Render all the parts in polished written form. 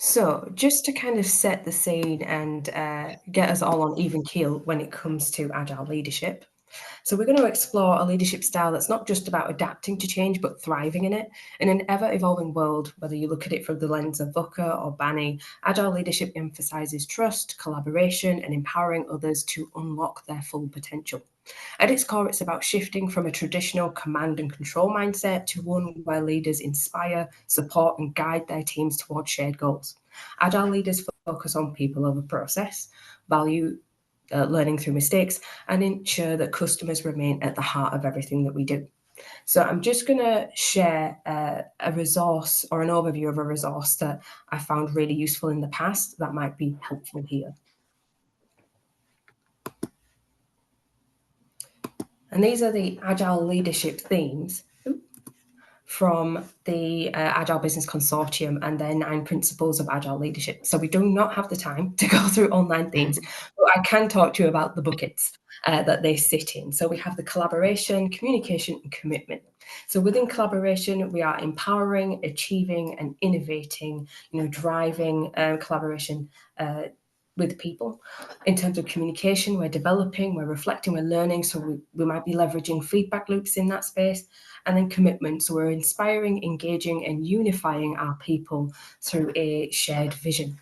So, just to kind of set the scene and get us all on even keel when it comes to agile leadership. So, we're going to explore a leadership style that's not just about adapting to change, but thriving in it. In an ever evolving world, whether you look at it from the lens of Booker or Banny, agile leadership emphasizes trust, collaboration, and empowering others to unlock their full potential. At its core, it's about shifting from a traditional command and control mindset to one where leaders inspire, support, and guide their teams towards shared goals. Agile leaders focus on people over process, value learning through mistakes, and ensure that customers remain at the heart of everything that we do. So I'm just going to share a resource or an overview of a resource that I found really useful in the past that might be helpful here. And these are the Agile leadership themes from the Agile Business Consortium and their 9 principles of Agile leadership. So we do not have the time to go through all 9 themes, but I can talk to you about the buckets that they sit in. So we have the collaboration, communication, and commitment. So within collaboration, we are empowering, achieving, and innovating, driving collaboration with people. In terms of communication, we're developing, we're reflecting, we're learning. So we might be leveraging feedback loops in that space. And then commitment. So we're inspiring, engaging, and unifying our people through a shared vision.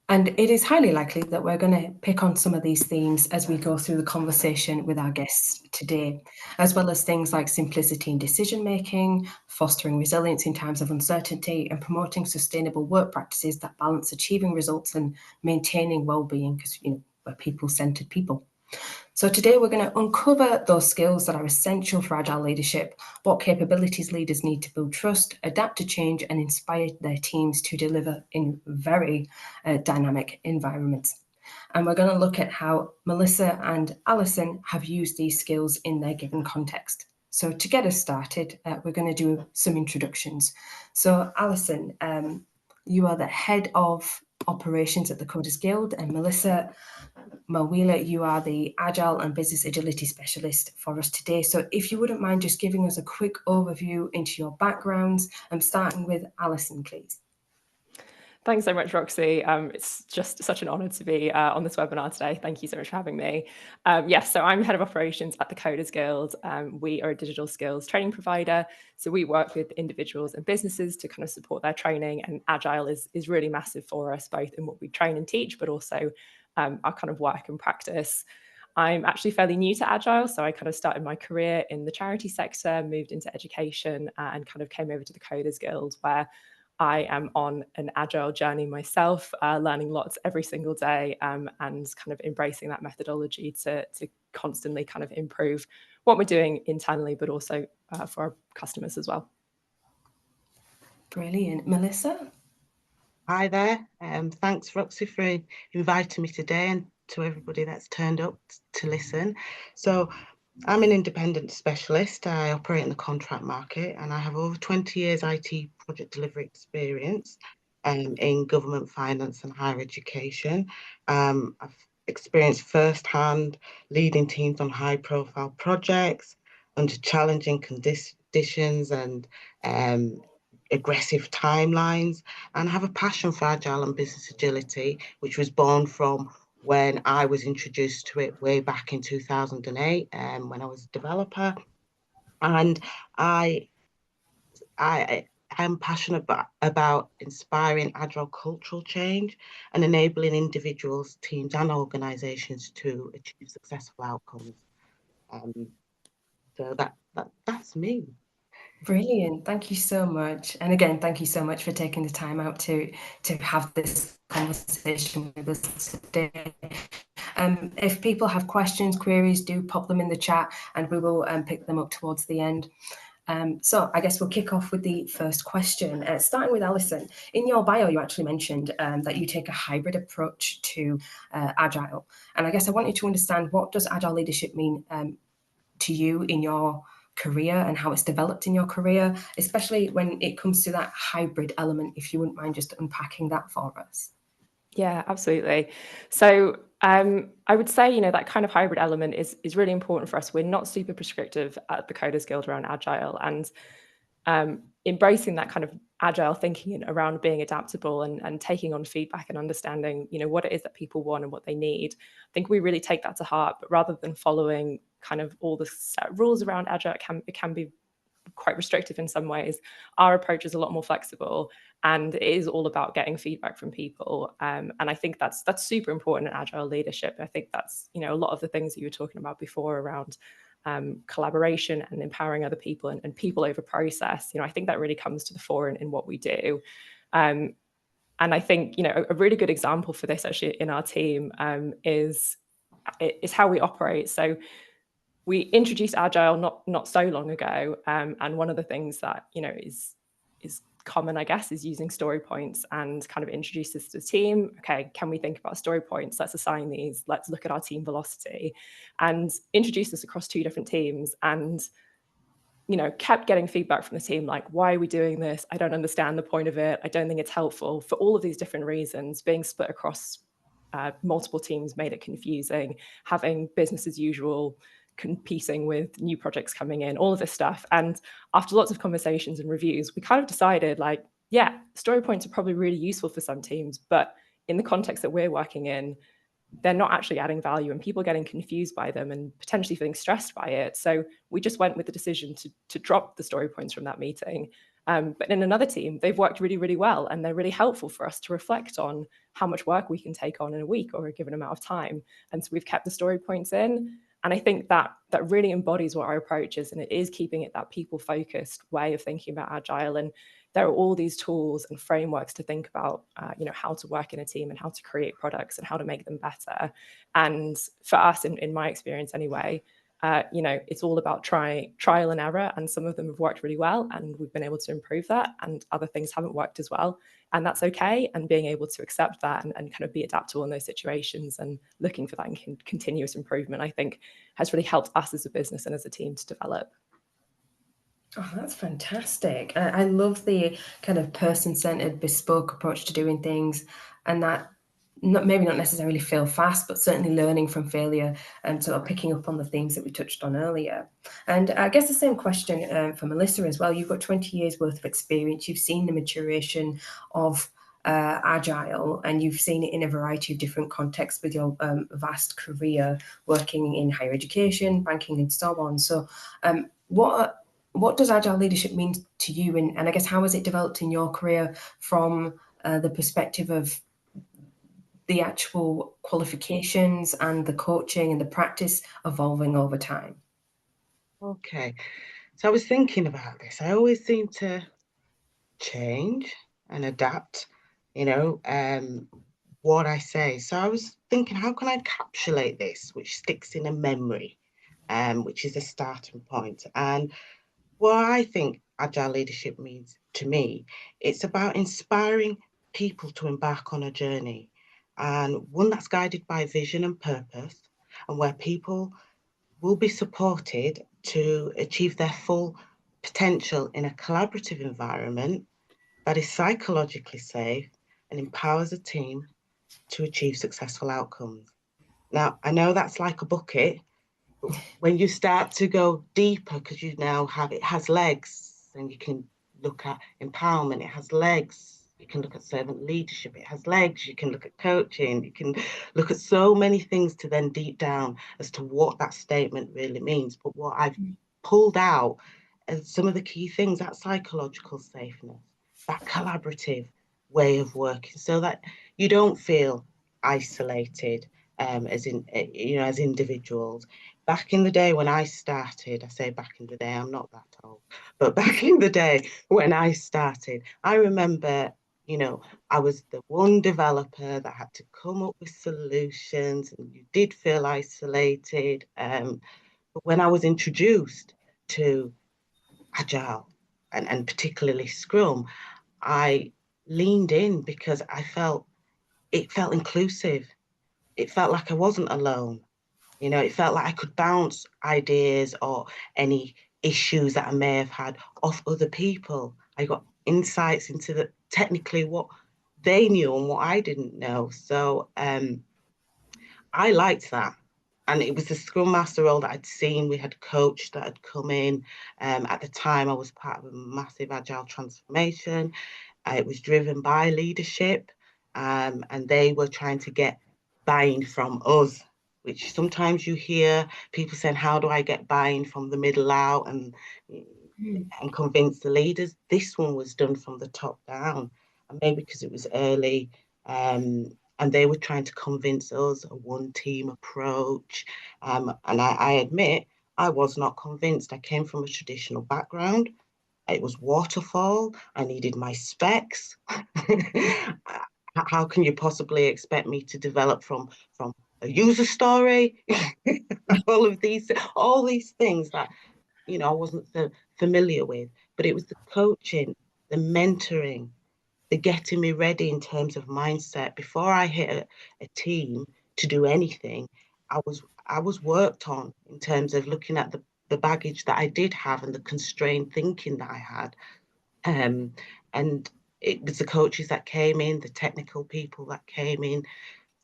And it is highly likely that we're going to pick on some of these themes as we go through the conversation with our guests today, as well as things like simplicity in decision-making, fostering resilience in times of uncertainty, and promoting sustainable work practices that balance achieving results and maintaining well-being, because we're people-centered people. So today we're going to uncover those skills that are essential for agile leadership, what capabilities leaders need to build trust, adapt to change, and inspire their teams to deliver in very dynamic environments. And we're going to look at how Melissa and Alison have used these skills in their given context. So to get us started, we're going to do some introductions. So Alison, you are the head of operations at the Coders Guild, and Melissa, Maluila, you are the Agile and Business Agility Specialist for us today. So if you wouldn't mind just giving us a quick overview into your backgrounds, and starting with Alison, please. Thanks so much, Roxy. It's just such an honour to be on this webinar today. Thank you so much for having me. Yes, so I'm Head of Operations at the Coders Guild. We are a digital skills training provider. So we work with individuals and businesses to kind of support their training, and Agile is really massive for us, both in what we train and teach, but also our kind of work and practice. I'm actually fairly new to Agile, so I kind of started my career in the charity sector, moved into education, and kind of came over to the Coders Guild, where I am on an Agile journey myself, learning lots every single day, and kind of embracing that methodology to constantly kind of improve what we're doing internally, but also for our customers as well. Brilliant. Melissa? Hi there. Thanks, Roxy, for inviting me today, and to everybody that's turned up to listen. So I'm an independent specialist. I operate in the contract market, and I have over 20 years IT project delivery experience in government finance and higher education. I've experienced firsthand leading teams on high-profile projects under challenging conditions and aggressive timelines, and have a passion for Agile and business agility, which was born from when I was introduced to it way back in 2008, when I was a developer. And I am passionate about inspiring Agile cultural change and enabling individuals, teams, and organizations to achieve successful outcomes. So that's me. Brilliant. Thank you so much. And again, thank you so much for taking the time out to have this conversation with us today. If people have questions, queries, do pop them in the chat, and we will pick them up towards the end. So I guess we'll kick off with the first question, starting with Alison. In your bio, you actually mentioned that you take a hybrid approach to Agile. And I guess I want you to understand, what does Agile leadership mean to you in your career, and how it's developed in your career, especially when it comes to that hybrid element, if you wouldn't mind just unpacking that for us. Yeah, absolutely. So I would say, that kind of hybrid element is really important for us. We're not super prescriptive at the Coders Guild around Agile, and embracing that kind of agile thinking around being adaptable and taking on feedback and understanding, what it is that people want and what they need. I think we really take that to heart, but rather than following kind of all the set rules around agile, it can be quite restrictive in some ways. Our approach is a lot more flexible, and it is all about getting feedback from people. And I think that's super important in agile leadership. I think that's, a lot of the things that you were talking about before around collaboration and empowering other people and people over process. I think that really comes to the fore in what we do. And I think, a really good example for this actually in our team is how we operate. So we introduced Agile not so long ago, and one of the things that is common, I guess, is using story points and kind of introduce this to the team. Okay, can we think about story points? Let's assign these. Let's look at our team velocity, and introduce this across 2 different teams. And kept getting feedback from the team like, why are we doing this? I don't understand the point of it. I don't think it's helpful for all of these different reasons. Being split across multiple teams made it confusing. Having business as usual competing with new projects coming in, all of this stuff. And after lots of conversations and reviews, we kind of decided like, yeah, story points are probably really useful for some teams, but in the context that we're working in, they're not actually adding value, and people are getting confused by them and potentially feeling stressed by it. So we just went with the decision to drop the story points from that meeting. But in another team, they've worked really, really well, and they're really helpful for us to reflect on how much work we can take on in a week or a given amount of time. And so we've kept the story points in. And I think that really embodies what our approach is, and it is keeping it that people-focused way of thinking about Agile. And there are all these tools and frameworks to think about, how to work in a team and how to create products and how to make them better. And for us, in my experience anyway, it's all about trial and error, and some of them have worked really well and we've been able to improve that, and other things haven't worked as well, and that's okay. And being able to accept that and kind of be adaptable in those situations and looking for that continuous improvement, I think has really helped us as a business and as a team to develop. Oh, that's fantastic. I love the kind of person-centered, bespoke approach to doing things, and that maybe not necessarily fail fast, but certainly learning from failure and sort of picking up on the themes that we touched on earlier. And I guess the same question for Melissa as well. You've got 20 years worth of experience. You've seen the maturation of Agile, and you've seen it in a variety of different contexts with your vast career working in higher education, banking, and so on. So what does Agile leadership mean to you? And I guess how has it developed in your career from the perspective of the actual qualifications and the coaching and the practice evolving over time? Okay, so I was thinking about this. I always seem to change and adapt, what I say. So I was thinking, how can I encapsulate this, which sticks in a memory, which is a starting point. And what I think Agile leadership means to me, it's about inspiring people to embark on a journey, and one that's guided by vision and purpose, and where people will be supported to achieve their full potential in a collaborative environment that is psychologically safe and empowers a team to achieve successful outcomes. Now, I know that's like a bucket, but when you start to go deeper, because you now have, it has legs, and you can look at empowerment, it has legs. You can look at servant leadership, it has legs. You can look at coaching, you can look at so many things to then deep down as to what that statement really means. But what I've pulled out as some of the key things, that psychological safeness, that collaborative way of working, so that you don't feel isolated as individuals. Back in the day when I started, I say back in the day, I'm not that old, but back in the day when I started, I remember, I was the one developer that had to come up with solutions, and you did feel isolated. But when I was introduced to Agile and particularly Scrum, I leaned in because it felt inclusive. It felt like I wasn't alone. It felt like I could bounce ideas or any issues that I may have had off other people. I got insights into technically what they knew and what I didn't know. So I liked that. and it was the Scrum Master role that I'd seen. We had a coach that had come in. At the time, I was part of a massive agile transformation. It was driven by leadership, and they were trying to get buy-in from us, which sometimes you hear people saying, how do I get buy-in from the middle out and convince the leaders? This one was done from the top down, and maybe because it was early, and they were trying to convince us a one team approach. And I admit, I was not convinced. I came from a traditional background. It was waterfall. I needed my specs. How can you possibly expect me to develop from a user story? all these things that I wasn't so familiar with. But it was the coaching, the mentoring, the getting me ready in terms of mindset before I hit a team to do anything. I was worked on in terms of looking at the baggage that I did have and the constrained thinking that I had. And it was the coaches that came in, the technical people that came in,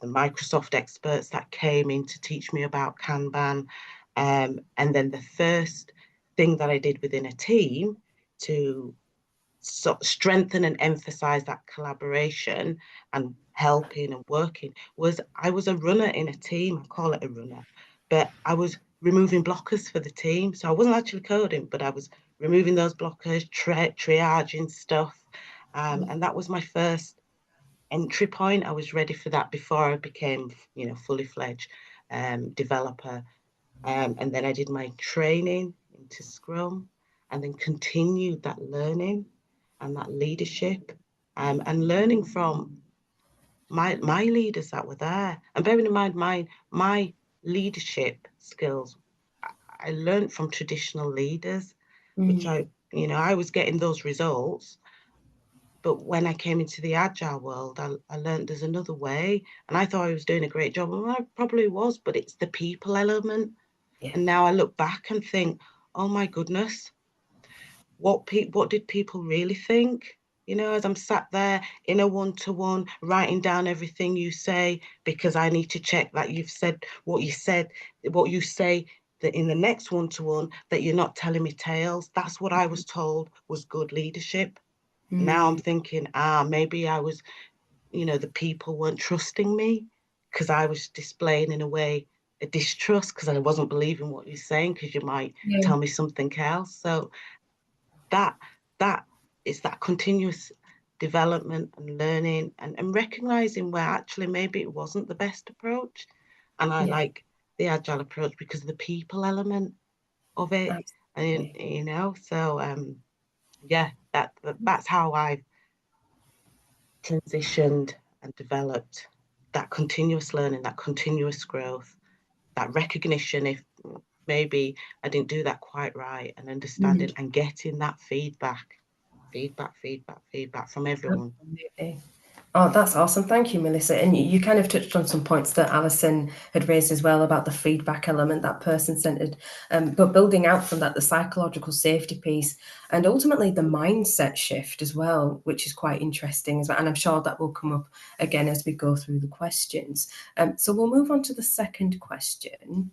the Microsoft experts that came in to teach me about Kanban. And then the first thing that I did within a team to strengthen and emphasize that collaboration and helping and working was I was a runner in a team. I call it a runner, but I was removing blockers for the team. So I wasn't actually coding, but I was removing those blockers, triaging stuff. And that was my first entry point. I was ready for that before I became, fully fledged developer. And then I did my training into Scrum and then continued that learning and that leadership and learning from my leaders that were there. And bearing in mind my leadership skills, I learned from traditional leaders, which I was getting those results. But when I came into the agile world, I learned there's another way. And I thought I was doing a great job. And I probably was, but it's the people element. Yeah. And now I look back and think, oh my goodness, what did people really think? As I'm sat there in a one-to-one, writing down everything you say, because I need to check that you've said, what you say, that in the next one-to-one, that you're not telling me tales. That's what I was told was good leadership. Now I'm thinking, maybe I was, the people weren't trusting me because I was displaying in a way a distrust because I wasn't believing what you're saying because you might tell me something else. So that is that continuous development and learning and recognizing where actually maybe it wasn't the best approach. And I like the agile approach because of the people element of it. Absolutely. And so that's how I've transitioned and developed that continuous learning, that continuous growth, that recognition if maybe I didn't do that quite right, and understanding and getting that feedback from everyone. Absolutely. Oh, that's awesome. Thank you, Melissa. And you kind of touched on some points that Alison had raised as well about the feedback element, that person-centered, but building out from that, the psychological safety piece, and ultimately the mindset shift as well, which is quite interesting as well. And I'm sure that will come up again as we go through the questions. So we'll move on to the second question.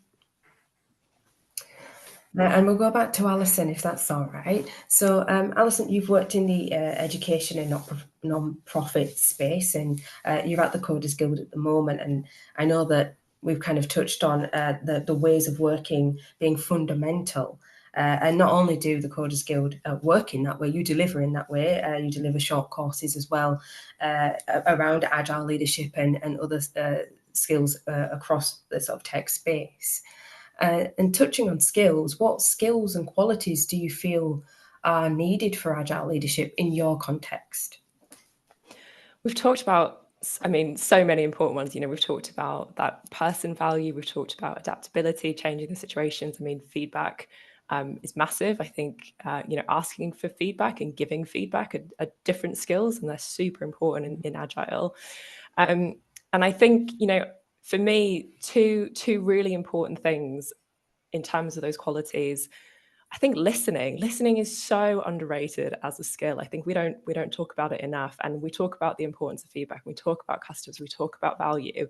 And we'll go back to Alison, if that's all right. So, Alison, you've worked in the education and non-profit space, and you're at the Coders Guild at the moment. And I know that we've kind of touched on the ways of working being fundamental. And not only do the Coders Guild work in that way, you deliver in that way. You deliver short courses as well around agile leadership and other skills across the sort of tech space. And touching on skills, what skills and qualities do you feel are needed for agile leadership in your context? We've talked about, so many important ones. We've talked about that person value. We've talked about adaptability, changing the situations. Feedback is massive. I think, asking for feedback and giving feedback are different skills, and they're super important in Agile. And I think, for me, two really important things in terms of those qualities. I think listening is so underrated as a skill. I think we don't talk about it enough, and we talk about the importance of feedback. We talk about customers, we talk about value,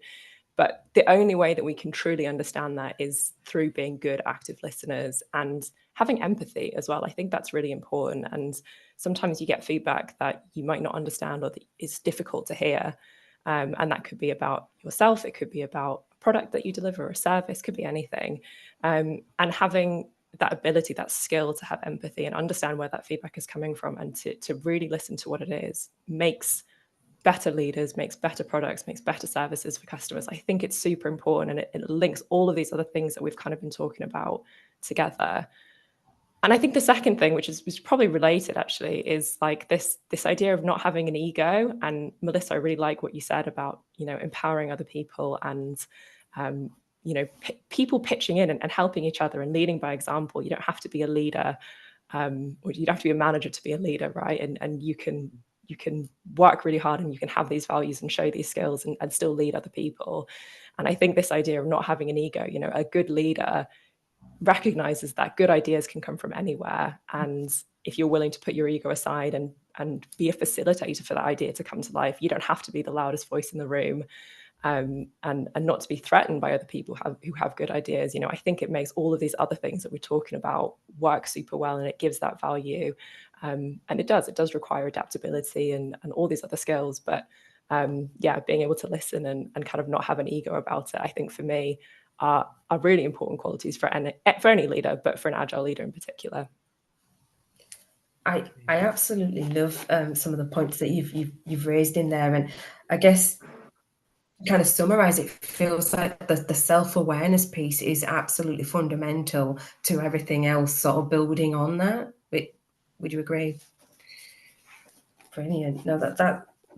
But the only way that we can truly understand that is through being good, active listeners and having empathy as well. I think that's really important. And sometimes you get feedback that you might not understand or that is difficult to hear. And that could be about yourself. It could be about a product that you deliver, a service, could be anything. And having that ability, that skill to have empathy and understand where that feedback is coming from and to really listen to what it is makes better leaders, makes better products, makes better services for customers. I think it's super important, and it links all of these other things that we've kind of been talking about together. And I think the second thing, which is probably related actually, is like this idea of not having an ego. And Melissa, I really like what you said about, empowering other people and, people pitching in and helping each other and leading by example. You don't have to be a leader, or you don't have to be a manager to be a leader, right? And you can work really hard and you can have these values and show these skills and still lead other people. And I think this idea of not having an ego, a good leader recognizes that good ideas can come from anywhere. And if you're willing to put your ego aside and be a facilitator for that idea to come to life, you don't have to be the loudest voice in the room, and not to be threatened by other people who have good ideas. I think it makes all of these other things that we're talking about work super well, and it gives that value. And it does require adaptability and all these other skills. But being able to listen and kind of not have an ego about it, I think for me are really important qualities for any leader, but for an agile leader in particular. I absolutely love some of the points that you've raised in there, and I guess kind of summarize it, feels like the self-awareness piece is absolutely fundamental to everything else sort of building on that. Would you agree? Brilliant. No,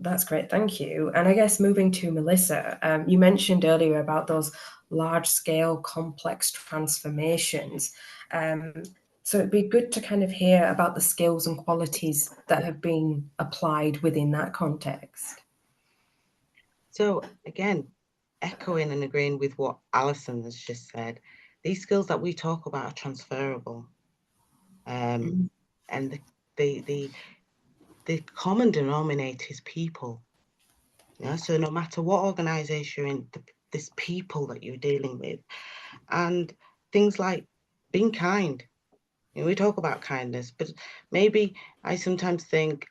that's great. Thank you. And I guess moving to Melissa, you mentioned earlier about those large-scale complex transformations. So it'd be good to kind of hear about the skills and qualities that have been applied within that context. So again, echoing and agreeing with what Alison has just said, these skills that we talk about are transferable. And the common denominator is people. So no matter what organization you're in, there's people that you're dealing with. And things like being kind. We talk about kindness, but maybe I sometimes think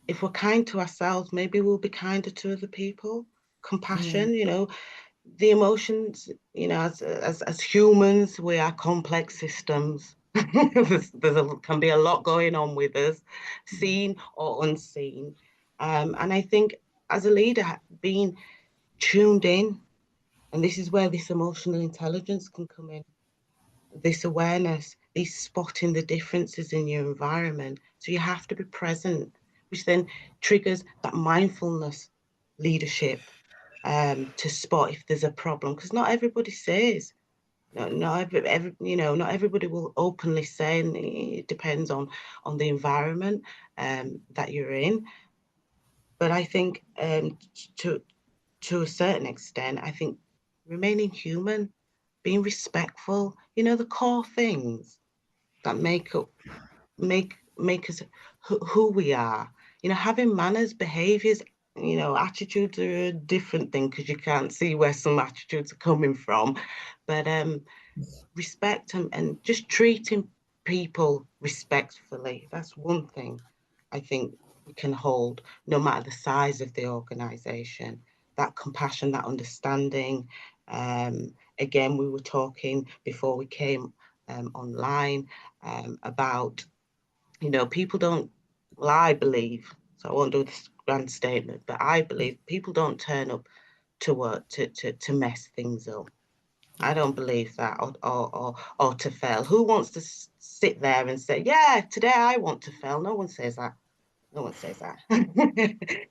if we're kind to ourselves, maybe we'll be kinder to other people. Compassion, the emotions, as humans, we are complex systems. Can be a lot going on with us, seen or unseen. And I think as a leader, being tuned in, and this is where this emotional intelligence can come in, this awareness, these spotting the differences in your environment. So you have to be present, which then triggers that mindfulness leadership, to spot if there's a problem, because not everybody says. Not everybody will openly say, and it depends on the environment that you're in. But I think to a certain extent, I think remaining human, being respectful, the core things that make us who we are. Having manners, behaviors, attitudes are a different thing because you can't see where some attitudes are coming from. But respect and just treating people respectfully, that's one thing I think we can hold no matter the size of the organization. That compassion, that understanding. Again, we were talking before we came online about, people don't, well, I believe, so I won't do this grand statement, but I believe people don't turn up to work to mess things up. I don't believe that, or to fail. Who wants to sit there and say, yeah, today I want to fail? No one says that. No one says that.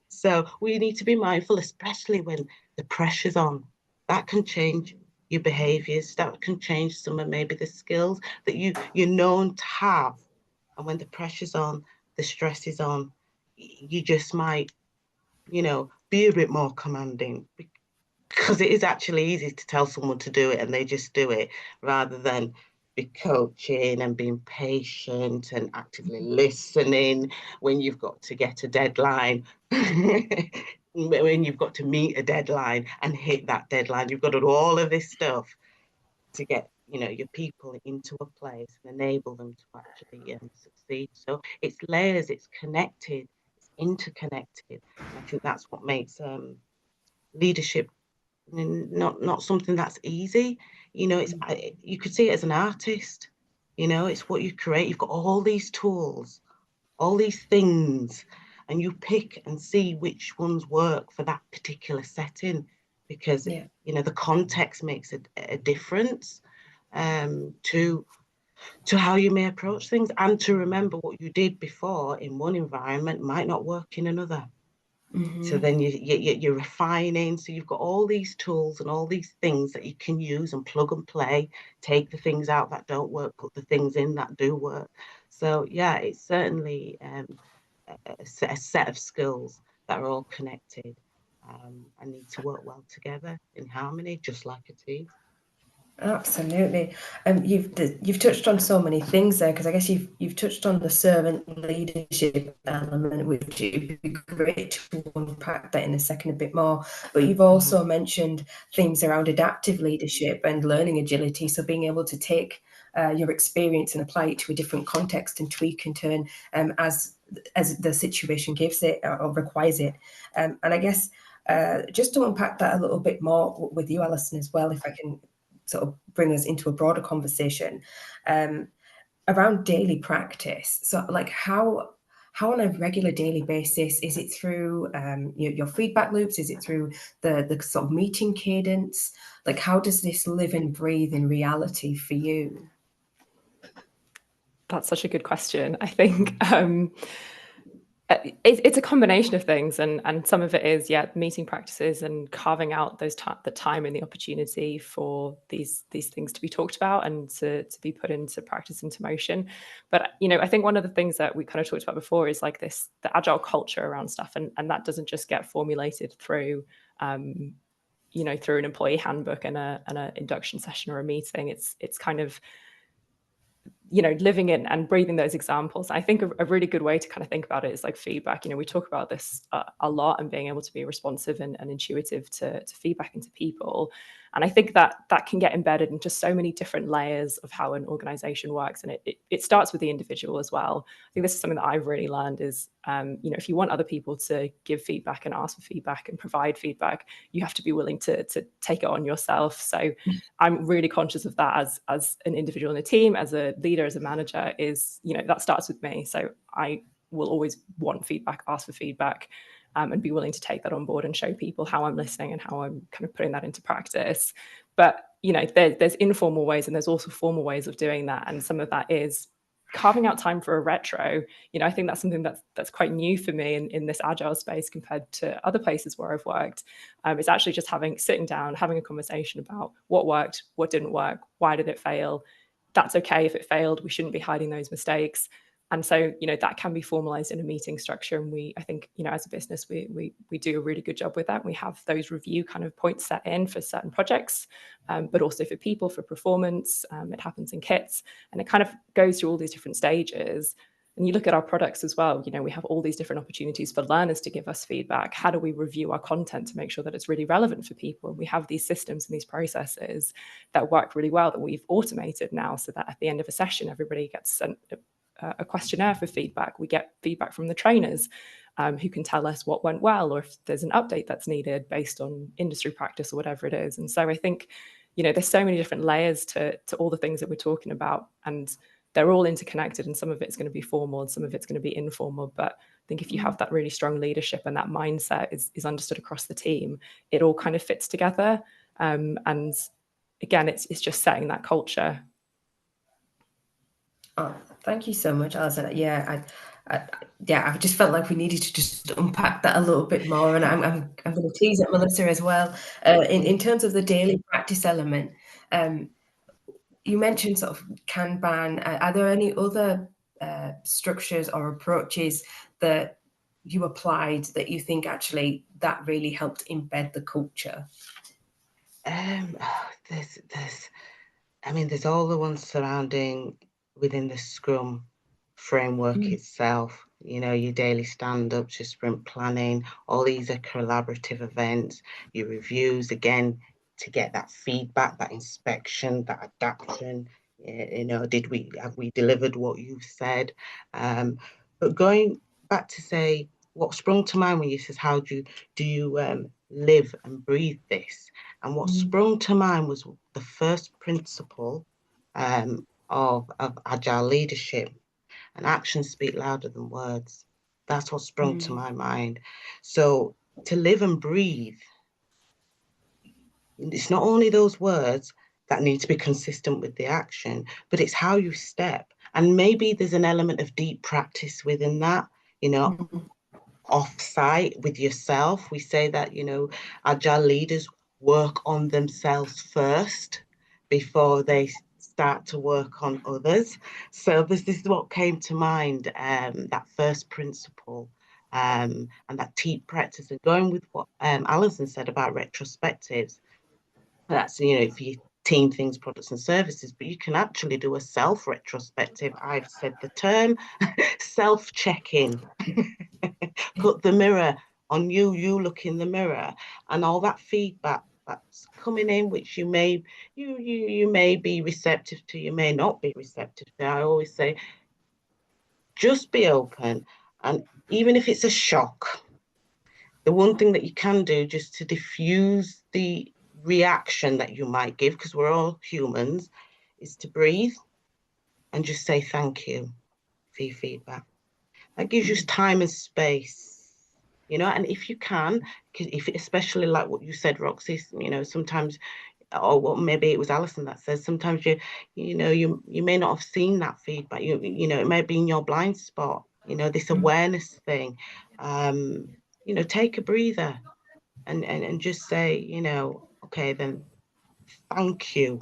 So we need to be mindful, especially when the pressure's on. That can change your behaviors. That can change some of maybe the skills that you're known to have. And when the pressure's on, the stress is on, you just might, be a bit more commanding, because it is actually easy to tell someone to do it and they just do it, rather than be coaching and being patient and actively listening when you've got to get a deadline. when you've got to meet a deadline and hit that deadline. You've got to do all of this stuff to get, you know, your people into a place and enable them to actually succeed. So it's layers, it's connected, it's interconnected. And I think that's what makes leadership not something that's easy. You know, it's you could see it as an artist. You know, it's what you create. You've got all these tools, all these things, and you pick and see which ones work for that particular setting, because you know the context makes a difference to how you may approach things, and to remember what you did before in one environment might not work in another. So then you're refining. So you've got all these tools and all these things that you can use and plug and play, take the things out that don't work, put the things in that do work. So yeah, it's certainly a set of skills that are all connected and need to work well together in harmony, just like a team. Absolutely. You've touched on so many things there, because I guess you've touched on the servant leadership element, which it'd be great to unpack that in a second a bit more. But you've also mentioned things around adaptive leadership and learning agility. So being able to take your experience and apply it to a different context and tweak and turn as the situation gives it or requires it. And I guess just to unpack that a little bit more with you, Alison, as well, if I can sort of bring us into a broader conversation around daily practice. So like how on a regular daily basis, is it through your feedback loops? Is it through the sort of meeting cadence? Like how does this live and breathe in reality for you? That's such a good question. I think it's a combination of things, and some of it is meeting practices and carving out those the time and the opportunity for these things to be talked about and to be put into practice, into motion. But you know, I think one of the things that we kind of talked about before is like the agile culture around stuff, and that doesn't just get formulated through you know, through an employee handbook and an induction session or a meeting. It's kind of, you know, living in and breathing those examples. I think a really good way to kind of think about it is like feedback. You know, we talk about this a lot, and being able to be responsive and intuitive to feedback into people. And I think that can get embedded into so many different layers of how an organization works. And it starts with the individual as well. I think this is something that I've really learned is, you know, if you want other people to give feedback and ask for feedback and provide feedback, you have to be willing to take it on yourself. So I'm really conscious of that as an individual in a team, as a leader, as a manager, is, you know, that starts with me. So I will always want feedback, ask for feedback, and be willing to take that on board and show people how I'm listening and how I'm kind of putting that into practice. But, you know, there's informal ways and there's also formal ways of doing that. And some of that is carving out time for a retro. You know, I think that's something that's quite new for me in this agile space compared to other places where I've worked. It's actually just sitting down, having a conversation about what worked, what didn't work, why did it fail. That's okay if it failed. We shouldn't be hiding those mistakes. And so, you know, that can be formalized in a meeting structure. And I think, you know, as a business, we do a really good job with that. We have those review kind of points set in for certain projects, but also for people, for performance. It happens in kits, and it kind of goes through all these different stages. And you look at our products as well, you know, we have all these different opportunities for learners to give us feedback. How do we review our content to make sure that it's really relevant for people? And we have these systems and these processes that work really well that we've automated now, so that at the end of a session, everybody gets sent a questionnaire for feedback. We get feedback from the trainers who can tell us what went well, or if there's an update that's needed based on industry practice or whatever it is. And so I think, you know, there's so many different layers to all the things that we're talking about, and they're all interconnected, and some of it's going to be formal and some of it's going to be informal. But I think if you have that really strong leadership and that mindset is understood across the team, it all kind of fits together. And again, it's just setting that culture. Oh, thank you so much, Alison. Yeah, I just felt like we needed to just unpack that a little bit more, and I'm going to tease at Melissa as well. In terms of the daily practice element, you mentioned sort of Kanban. Are there any other structures or approaches that you applied that you think actually that really helped embed the culture? There's all the ones surrounding within the Scrum framework itself. you know, your daily stand-ups, your sprint planning, all these are collaborative events, your reviews, again, to get that feedback, that inspection, that adaptation. You know, have we delivered what you've said? But going back to say, what sprung to mind when you says, how do you live and breathe this? And what sprung to mind was the first principle of Agile Leadership, and actions speak louder than words. That's what sprung to my mind. So to live and breathe, it's not only those words that need to be consistent with the action, but it's how you step. And maybe there's an element of deep practice within that, you know, off-site with yourself. We say that, you know, agile leaders work on themselves first before they start to work on others. So this is what came to mind, that first principle, and that deep practice. And going with what Alison said about retrospectives, that's, you know, for your team things, products and services, but you can actually do a self-retrospective. I've said the term self-check-in. Put the mirror on you, you look in the mirror, and all that feedback that's coming in, which you may be receptive to, you may not be receptive to. I always say, just be open, and even if it's a shock, the one thing that you can do just to diffuse the reaction that you might give, because we're all humans, is to breathe and just say thank you for your feedback. That gives you time and space, you know, and if you can, if especially like what you said, Roxy, you know, sometimes, or well, maybe it was Alison that says, sometimes you know, you may not have seen that feedback, you know, it may be in your blind spot, you know, this awareness thing, you know, take a breather and just say, you know, okay, then thank you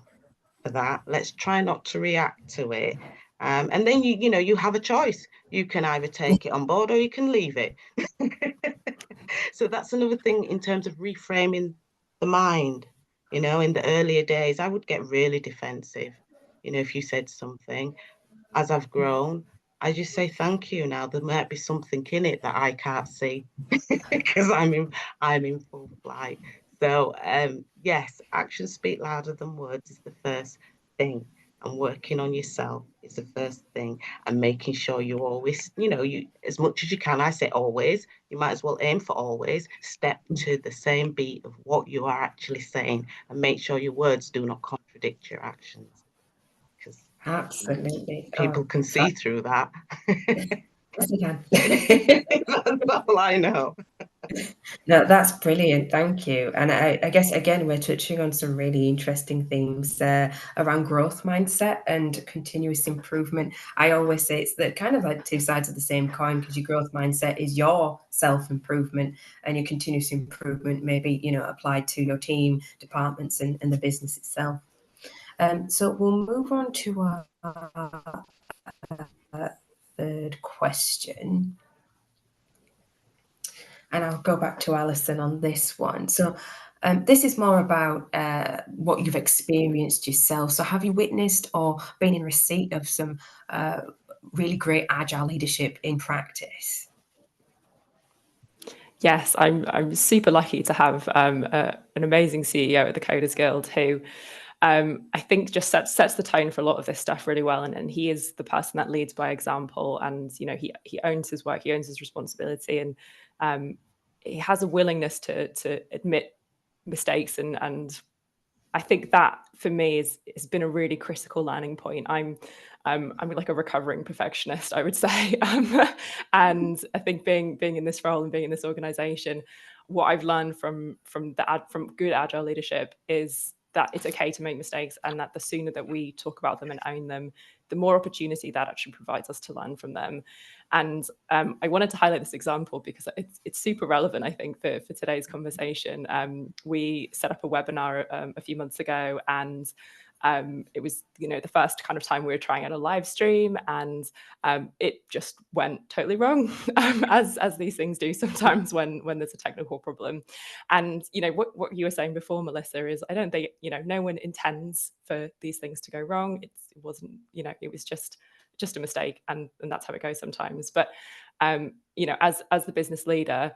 for that. Let's try not to react to it. And then you know, you have a choice. You can either take it on board or you can leave it. So that's another thing in terms of reframing the mind. You know, in the earlier days, I would get really defensive. You know, if you said something, as I've grown, I just say thank you now. There might be something in it that I can't see because I'm in full flight. So yes, actions speak louder than words is the first thing. And working on yourself is the first thing. And making sure you always, you know, you as much as you can, I say always, you might as well aim for always, step to the same beat of what you are actually saying and make sure your words do not contradict your actions. Because absolutely, people can see through that. Yes, they can. That's all I know. No, that's brilliant. Thank you. And I guess, again, we're touching on some really interesting themes around growth mindset and continuous improvement. I always say it's the kind of like two sides of the same coin, because your growth mindset is your self-improvement and your continuous improvement maybe, you know, applied to your team, departments and the business itself. So we'll move on to our third question. And I'll go back to Alison on this one. So this is more about what you've experienced yourself. So have you witnessed or been in receipt of some really great agile leadership in practice? Yes, I'm super lucky to have an amazing CEO at the Coders Guild who I think just sets the tone for a lot of this stuff really well. And he is the person that leads by example. And, you know, he owns his work, he owns his responsibility, and he has a willingness to admit mistakes. And I think that for me has been a really critical learning point. I'm like a recovering perfectionist, I would say. And I think being in this role and being in this organization, what I've learned from good agile leadership is that it's okay to make mistakes, and that the sooner that we talk about them and own them, the more opportunity that actually provides us to learn from them. And I wanted to highlight this example because it's super relevant, I think, for today's conversation. We set up a webinar a few months ago, and it was, you know, the first kind of time we were trying out a live stream, and it just went totally wrong, as these things do sometimes when there's a technical problem. And, you know, what you were saying before, Melissa, is I don't think, you know, no one intends for these things to go wrong. It wasn't, you know, it was just a mistake, and that's how it goes sometimes. But You know, as the business leader,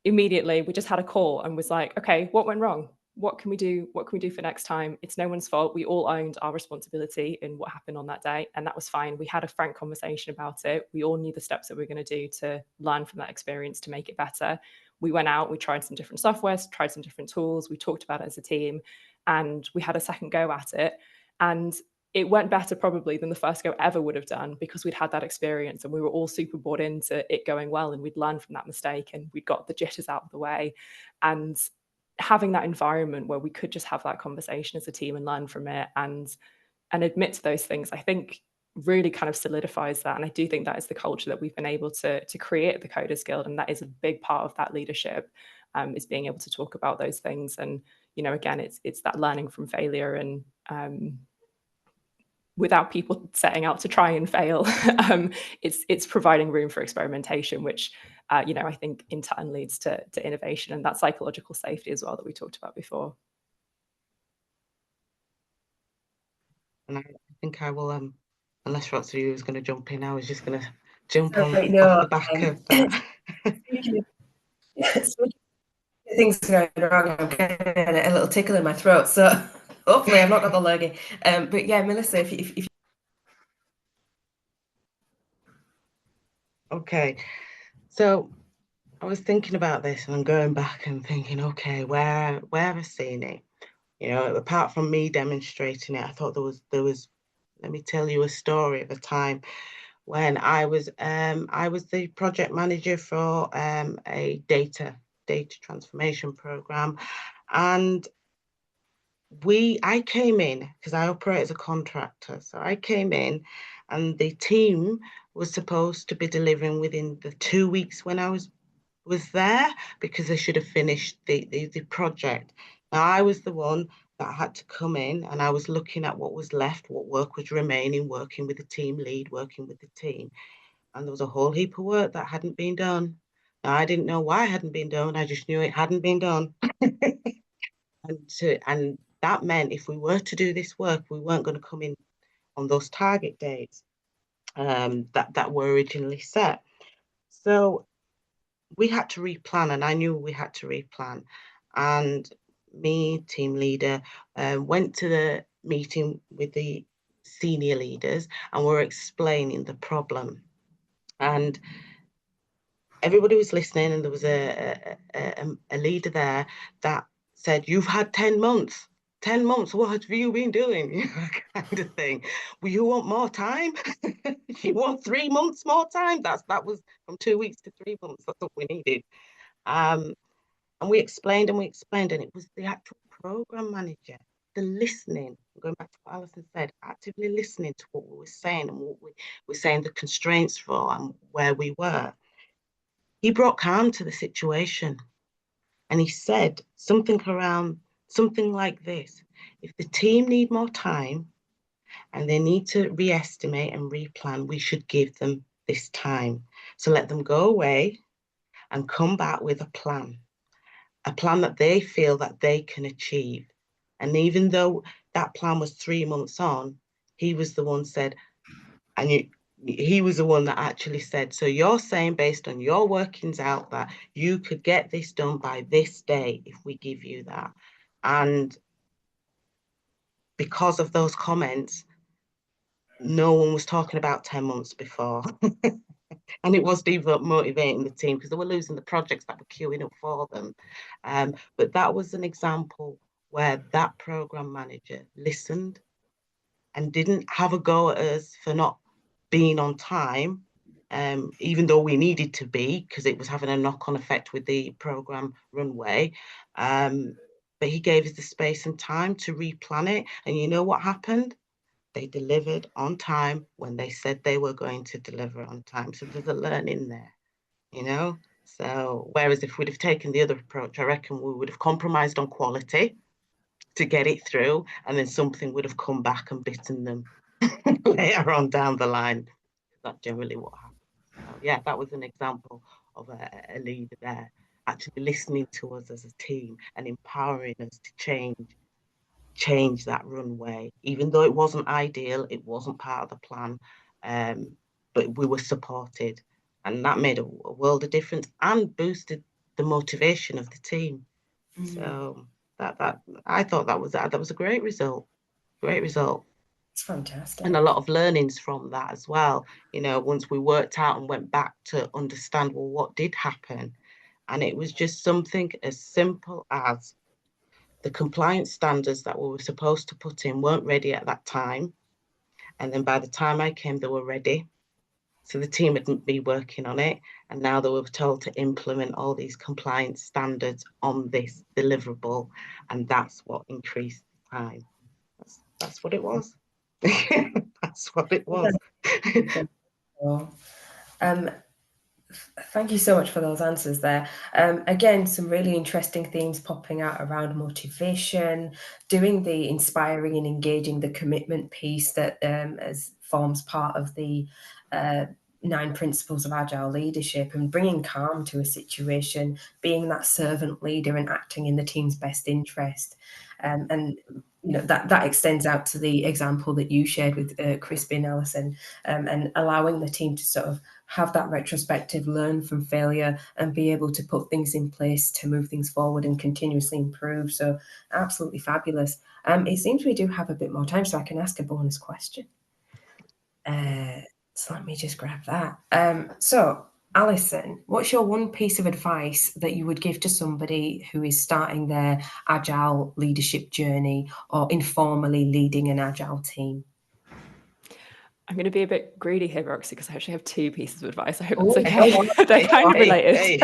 immediately we just had a call and was like, okay, what went wrong? What can we do? What can we do for next time? It's no one's fault. We all owned our responsibility in what happened on that day, and that was fine. We had a frank conversation about it. We all knew the steps that we were going to do to learn from that experience to make it better. We went out, we tried some different softwares, tried some different tools. We talked about it as a team, and we had a second go at it. And it went better probably than the first go ever would have done, because we'd had that experience and we were all super bought into it going well, and we'd learned from that mistake and we'd got the jitters out of the way. And having that environment where we could just have that conversation as a team and learn from it and admit to those things, I think really kind of solidifies that. And I do think that is the culture that we've been able to create at the Coders Guild, and that is a big part of that leadership, is being able to talk about those things. And, you know, again, it's that learning from failure, and without people setting out to try and fail. It's providing room for experimentation, which, you know, I think in turn leads to innovation and that psychological safety as well that we talked about before. And I think I will, unless Roxy was going to jump in, I was just going to jump on off the back of that. Things going wrong, I'm getting a little tickle in my throat, so hopefully I've not got the lurgy. But yeah, Melissa, if Okay, so I was thinking about this and I'm going back and thinking, okay, where have I seen it? You know, apart from me demonstrating it, I thought there was. Let me tell you a story of a time when I was the project manager for a data transformation program, and I came in because I operate as a contractor. So I came in and the team was supposed to be delivering within the 2 weeks when I was there, because they should have finished the project. Now I was the one that had to come in, and I was looking at what was left, what work was remaining, working with the team lead, working with the team. And there was a whole heap of work that hadn't been done. Now I didn't know why it hadn't been done. I just knew it hadn't been done. And that meant if we were to do this work, we weren't going to come in on those target dates that were originally set. So we had to replan, and I knew we had to replan. And me, team leader, went to the meeting with the senior leaders, and we're explaining the problem. And everybody was listening, and there was a leader there that said, "You've had 10 months. 10 months, what have you been doing?" Kind of thing. Well, you want more time? You want 3 months more time? That was from 2 weeks to 3 months. That's what we needed. And we explained, and it was the actual program manager, the listening, going back to what Alison said, actively listening to what we were saying and what we were saying the constraints for and where we were. He brought calm to the situation, and he said something like this: if the team need more time and they need to re-estimate and replan, we should give them this time. So let them go away and come back with a plan that they feel that they can achieve. And even though that plan was 3 months on, he was the one said, and he was the one that actually said, so you're saying based on your workings out that you could get this done by this day if we give you that. And because of those comments, no one was talking about 10 months before. And it was demotivating the team because they were losing the projects that were queuing up for them. But that was an example where that program manager listened and didn't have a go at us for not being on time, even though we needed to be, because it was having a knock-on effect with the program runway. But he gave us the space and time to replan it. And you know what happened? They delivered on time when they said they were going to deliver on time. So there's a learning there, you know? So whereas if we'd have taken the other approach, I reckon we would have compromised on quality to get it through, and then something would have come back and bitten them later on down the line. That's generally what happened. So yeah, that was an example of a leader there, actually listening to us as a team and empowering us to change that runway, even though it wasn't ideal, it wasn't part of the plan, but we were supported, And that made a world of difference and boosted the motivation of the team. So that I thought that was a great result. Great result. It's fantastic. And a lot of learnings from that as well. You know, once we worked out and went back to understand, well, what did happen? And it was just something as simple as the compliance standards that we were supposed to put in weren't ready at that time. And then by the time I came, they were ready. So the team hadn't been working on it. And now they were told to implement all these compliance standards on this deliverable. And that's what increased the time. That's what it was. That's what it was. Thank you so much for those answers there. Again, some really interesting themes popping out around motivation, doing the inspiring and engaging the commitment piece that forms part of the 9 principles of Agile leadership, and bringing calm to a situation, being that servant leader and acting in the team's best interest. And you know, that extends out to the example that you shared with Crispy and Alison, and allowing the team to sort of have that retrospective, learn from failure, and be able to put things in place to move things forward and continuously improve. So absolutely fabulous. It seems we do have a bit more time, so I can ask a bonus question. So let me just grab that. So Alison, what's your one piece of advice that you would give to somebody who is starting their Agile leadership journey or informally leading an Agile team? I'm going to be a bit greedy here, Roxy, because I actually have 2 pieces of advice. I hope that's okay. They're kind of related.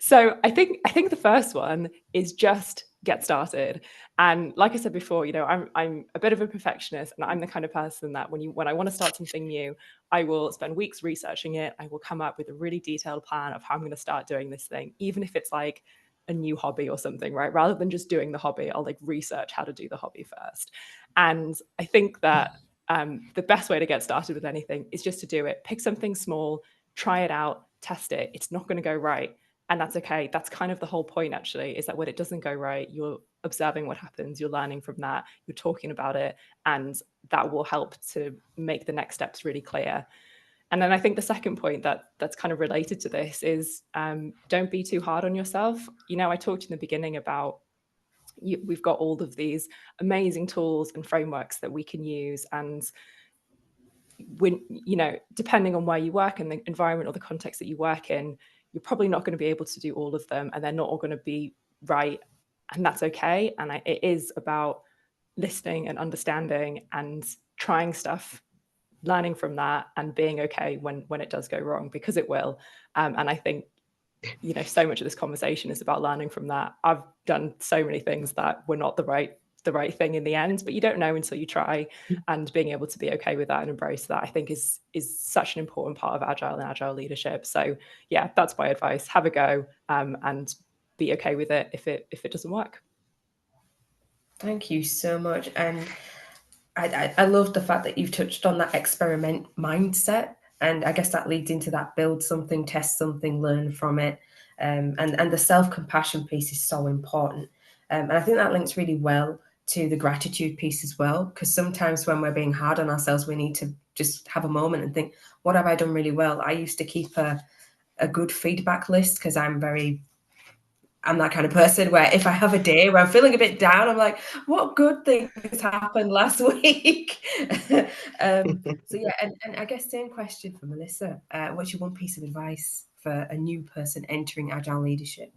So I think the first one is just get started. And like I said before, you know, I'm a bit of a perfectionist, and I'm the kind of person that when I want to start something new, I will spend weeks researching it. I will come up with a really detailed plan of how I'm going to start doing this thing, even if it's like a new hobby or something, right? Rather than just doing the hobby, I'll like research how to do the hobby first. And I think that the best way to get started with anything is just to do it. Pick something small, try it out, test it. It's not going to go right. And that's okay. That's kind of the whole point, actually, is that when it doesn't go right, you're observing what happens, you're learning from that, you're talking about it, and that will help to make the next steps really clear. And then I think the second point that's kind of related to this is don't be too hard on yourself. You know, I talked in the beginning about we've got all of these amazing tools and frameworks that we can use, and when, you know, depending on where you work and the environment or the context that you work in, you're probably not going to be able to do all of them, and they're not all going to be right, and that's okay. And it is about listening and understanding and trying stuff, learning from that, and being okay when it does go wrong, because it will. And I think, you know, so much of this conversation is about learning from that. I've done so many things that were not the right thing in the end, but you don't know until you try. And being able to be okay with that and embrace that, I think is such an important part of Agile and Agile leadership. So yeah, that's my advice. Have a go, and be okay with it if it doesn't work. Thank you so much. And I love the fact that you've touched on that experiment mindset. And I guess that leads into that build something, test something, learn from it. And the self-compassion piece is so important. And I think that links really well to the gratitude piece as well, because sometimes when we're being hard on ourselves, we need to just have a moment and think, what have I done really well? I used to keep a good feedback list, because I'm that kind of person where if I have a day where I'm feeling a bit down, I'm like, what good things happened last week? So yeah, and I guess same question for Melissa. What's your one piece of advice for a new person entering Agile leadership?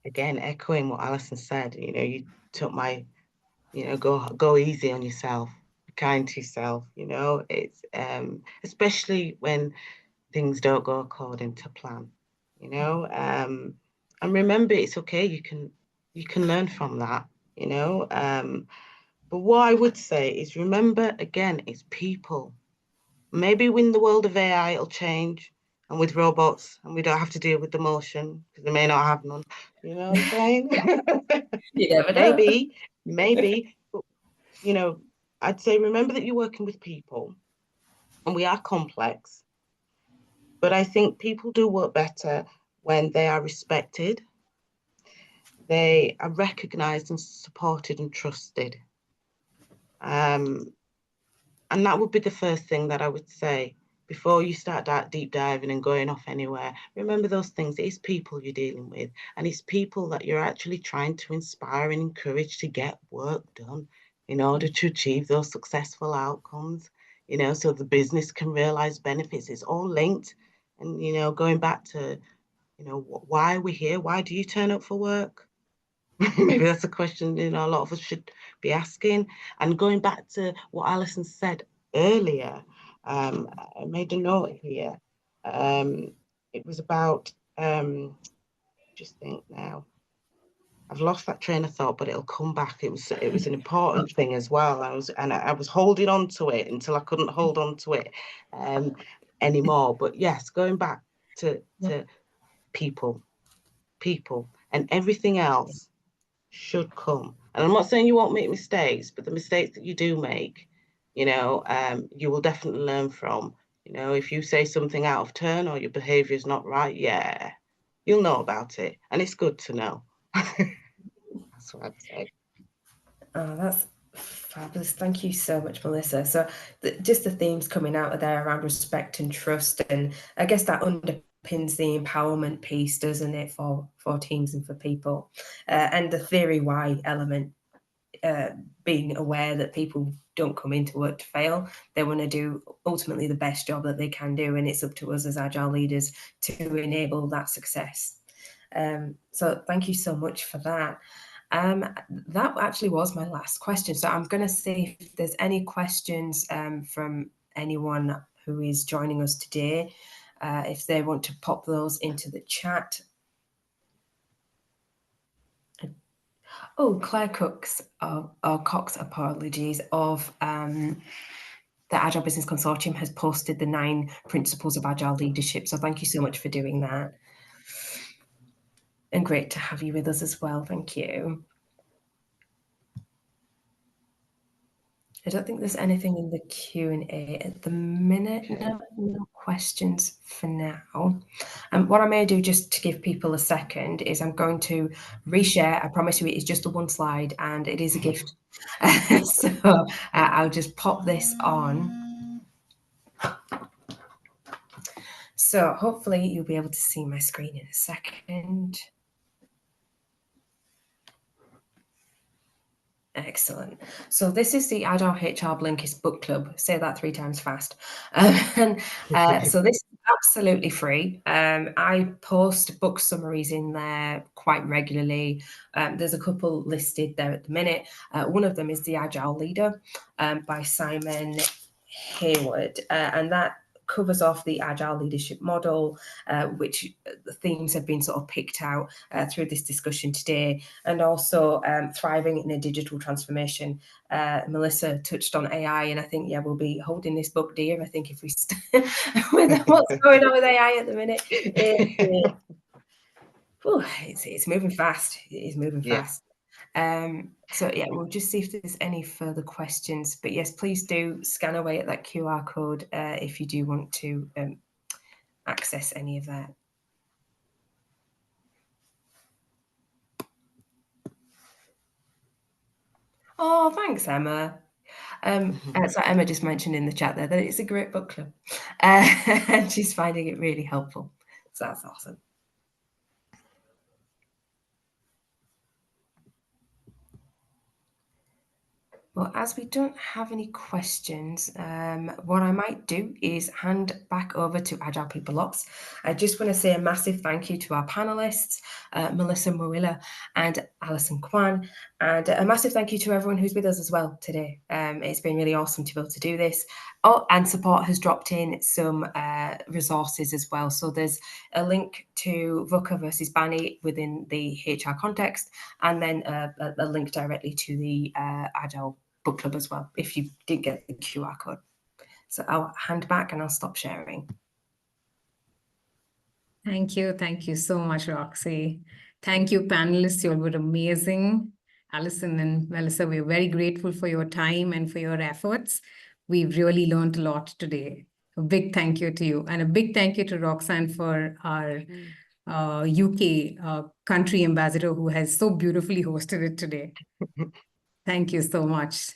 Again, echoing what Alison said, you know, you took my, you know, go easy on yourself, be kind to yourself, you know, it's especially when things don't go according to plan, you know, and remember, it's okay, you can learn from that, you know, but what I would say is, remember, again, it's people. Maybe in the world of AI it'll change, and with robots, and we don't have to deal with the motion because they may not have none. You know what I'm saying? You never know. Maybe. But, you know, I'd say remember that you're working with people, and we are complex. But I think people do work better when they are respected, they are recognised and supported and trusted. And that would be the first thing that I would say before you start deep diving and going off anywhere. Remember those things. It is people you're dealing with, and it's people that you're actually trying to inspire and encourage to get work done in order to achieve those successful outcomes, you know, so the business can realize benefits. It's all linked. And, you know, going back to, you know, why are we here? Why do you turn up for work? Maybe that's a question, you know, a lot of us should be asking. And going back to what Alison said earlier, I made a note here. It was about, just think now, I've lost that train of thought, but it'll come back. It was an important thing as well. I was holding on to it until I couldn't hold on to it anymore. But yes, going back to people, and everything else should come. And I'm not saying you won't make mistakes, but the mistakes that you do make, you know, you will definitely learn from. You know, if you say something out of turn or your behavior is not right, yeah, you'll know about it. And it's good to know. That's what I'd say. Oh, that's fabulous. Thank you so much, Melissa. So just the themes coming out of there around respect and trust, and I guess that underpins the empowerment piece, doesn't it, for teams and for people, and the theory why element, being aware that people don't come into work to fail. They want to do ultimately the best job that they can do, and it's up to us as Agile leaders to enable that success. So thank you so much for that. That actually was my last question. So I'm going to see if there's any questions from anyone who is joining us today, if they want to pop those into the chat. Oh, Claire Cox, apologies, of the Agile Business Consortium has posted the 9 principles of Agile leadership. So thank you so much for doing that. And great to have you with us as well. Thank you. I don't think there's anything in the Q&A at the minute. No questions for now. What I may do, just to give people a second, is I'm going to reshare. I promise you it is just the one slide and it is a gift. So I'll just pop this on. So hopefully you'll be able to see my screen in a second. Excellent. So this is the Agile HR Blinkist book club. Say that 3 times fast. So this is absolutely free. I post book summaries in there quite regularly. There's a couple listed there at the minute. One of them is The Agile Leader by Simon Hayward, and that covers off the Agile leadership model, which the themes have been sort of picked out through this discussion today, and also thriving in a digital transformation. Melissa touched on AI, and I think, yeah, we'll be holding this book dear. I think if we with what's going on with AI at the minute, it's moving fast. It is moving fast. So yeah, we'll just see if there's any further questions. But yes, please do scan away at that QR code if you do want to access any of that. Oh, thanks, Emma. So Emma just mentioned in the chat there that it's a great book club, and she's finding it really helpful. So that's awesome. Well, as we don't have any questions, what I might do is hand back over to Agile People Ops. I just want to say a massive thank you to our panelists, Melissa, Maluila, and Alison, Kwan, and a massive thank you to everyone who's with us as well today. It's been really awesome to be able to do this. Oh, and support has dropped in some resources as well. So there's a link to VUCA versus BANI within the HR context, and then a link directly to the Agile book club as well, if you didn't get the QR code. So I'll hand back and I'll stop sharing. Thank you so much, Roxy. Thank you, panelists. You all were amazing. Alison and Melissa, we're very grateful for your time and for your efforts. We've really learned a lot today. A big thank you to you, and a big thank you to Roxanne for our UK country ambassador who has so beautifully hosted it today. Thank you so much.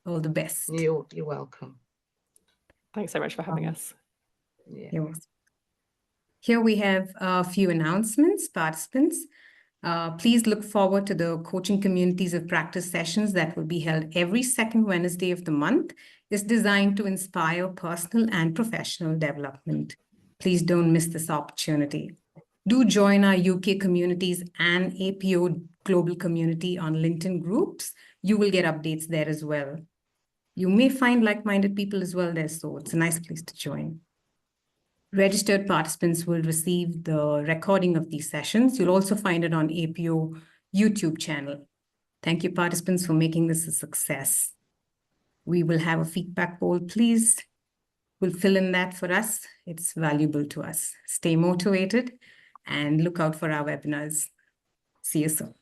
All the best. You're welcome. Thanks so much for having us. Yeah. You're welcome. Here we have a few announcements, participants. Please look forward to the coaching communities of practice sessions that will be held every second Wednesday of the month. It's designed to inspire personal and professional development. Please don't miss this opportunity. Do join our UK communities and APO global community on LinkedIn groups. You will get updates there as well. You may find like-minded people as well there, so it's a nice place to join. Registered participants will receive the recording of these sessions. You'll also find it on APO YouTube channel. Thank you, participants, for making this a success. We will have a feedback poll. Please will fill in that for us. It's valuable to us. Stay motivated and look out for our webinars. See you soon.